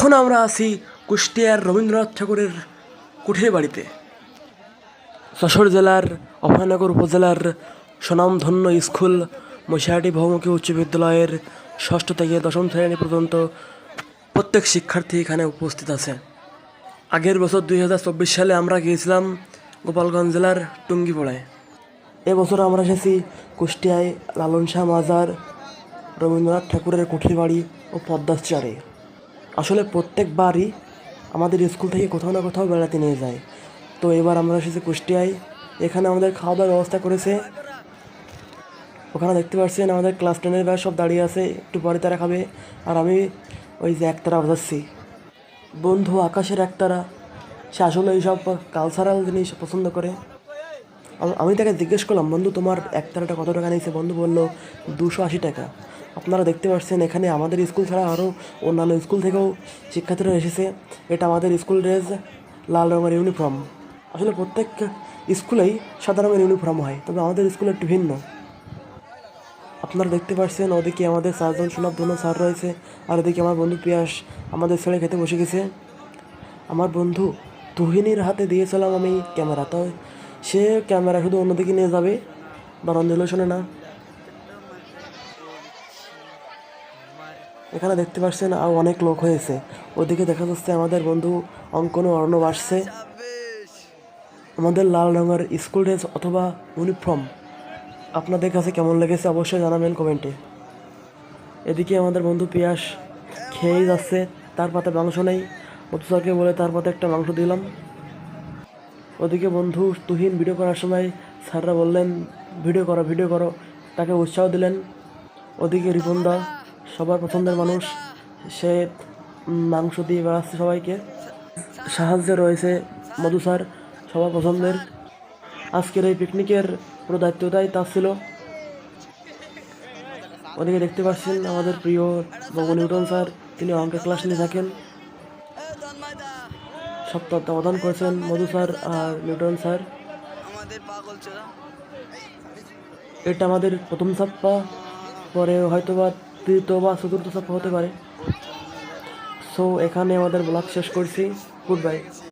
এখন আমরা আছি কুষ্টিয়ার রবীন্দ্রনাথ ঠাকুরের কুঠির বাড়িতে। যশোর জেলার অভয়নগর উপজেলার স্বনামধন্য স্কুল মশিয়াহাটি বহুমুখী উচ্চ বিদ্যালয়ের 6ষ্ঠ থেকে 10ম শ্রেণী পর্যন্ত প্রত্যেক শিক্ষার্থী এখানে উপস্থিত আছে। আগের বছর 2024 সালে আমরা গিয়েছিলাম গোপালগঞ্জ জেলার টুঙ্গিপাড়ায়। এবছর আমরা এসেছি কুষ্টিয়ায় লালন শাহ মাজার, রবীন্দ্রনাথ ঠাকুরের কুঠির বাড়ি ও পদ্মার চারে। আসলে প্রত্যেকবারই আমাদের স্কুল থেকে কোথাও না কোথাও বেড়াতে নিয়ে যায়। তো এবার আমরা এসেছি কুষ্টিয়ায়। এখানে আমাদের খাওয়া দাওয়ার ব্যবস্থা করেছে। ওখানে দেখতে পাচ্ছেন আমাদের ক্লাস 10-এর ব্যাচ সব দাঁড়িয়ে আছে, একটু পরে তারা খাবে। আর আমি ওই যে একতারা বাজাচ্ছি। বন্ধু আকাশের একতারা, সে আসলে এইসব কালচারাল জিনিস পছন্দ করে। আমি তাকে জিজ্ঞেস করলাম, বন্ধু তোমার একতারাটা কত টাকা নিয়েছে? বন্ধু বলল 280 টাকা। আপনারা দেখতে পাচ্ছেন এখানে আমাদের স্কুল ছাড়া আরও অন্যান্য স্কুল থেকেও শিক্ষার্থীরা এসেছে। এটা আমাদের স্কুল ড্রেস, লাল রঙের ইউনিফর্ম। আসলে প্রত্যেক স্কুলেই সাদা রঙের ইউনিফর্ম হয়, তবে আমাদের স্কুলে একটু ভিন্ন। আপনারা দেখতে পাচ্ছেন ওদিকে আমাদের 4জন সুনামধন্য স্যার রয়েছে, আর ওদিকে আমার বন্ধু পিয়াস আমাদের ছেড়ে খেতে বসে গেছে। আমার বন্ধু তুহিনীর হাতে দিয়েছিলাম আমি ক্যামেরা, তো সে ক্যামেরা শুধু অন্যদিকে নিয়ে যাবে, বারণ দিলেও শোনে না। এখানে দেখতে পাচ্ছেন আর অনেক লোক হয়েছে। ওদিকে দেখা যাচ্ছে আমাদের বন্ধু অঙ্কন ও অর্ণব আসছে। আমাদের লাল রঙের স্কুল ড্রেস অথবা ইউনিফর্ম আপনাদের কাছে কেমন লেগেছে অবশ্যই জানাবেন কমেন্টে। এদিকে আমাদের বন্ধু পিয়াস খেয়েই যাচ্ছে, তার পাতে মাংস নেই। মধুসারকে বলে তার পাতে একটা মাংস দিলাম। ওদিকে বন্ধু তুহিন ভিডিও করার সময় স্যাররা বললেন ভিডিও করো, তাকে উৎসাহ দিলেন। ওদিকে রিপনদা সবার পছন্দের মানুষ, সে মাংস দিয়ে বেড়াচ্ছে সবাইকে। সাহায্যে রয়েছে মধু স্যার, সবার পছন্দের। আজকের এই পিকনিকের পুরো দায়িত্বটাই তার ছিল। ওদিকে দেখতে পাচ্ছেন আমাদের প্রিয় বাবু নিউটন স্যার, তিনি অঙ্কের ক্লাস নিয়ে থাকেন। সব তত্ত্বাবধান করেছেন মধু স্যার আর নিউটন স্যার। এটা আমাদের প্রথম ছাপ্পা, পরে হয়তো বা 3য় বা 4র্থ ছাপ্পা হতে পারে। সো এখানে আমাদের ব্লগ শেষ করছি। Good bye.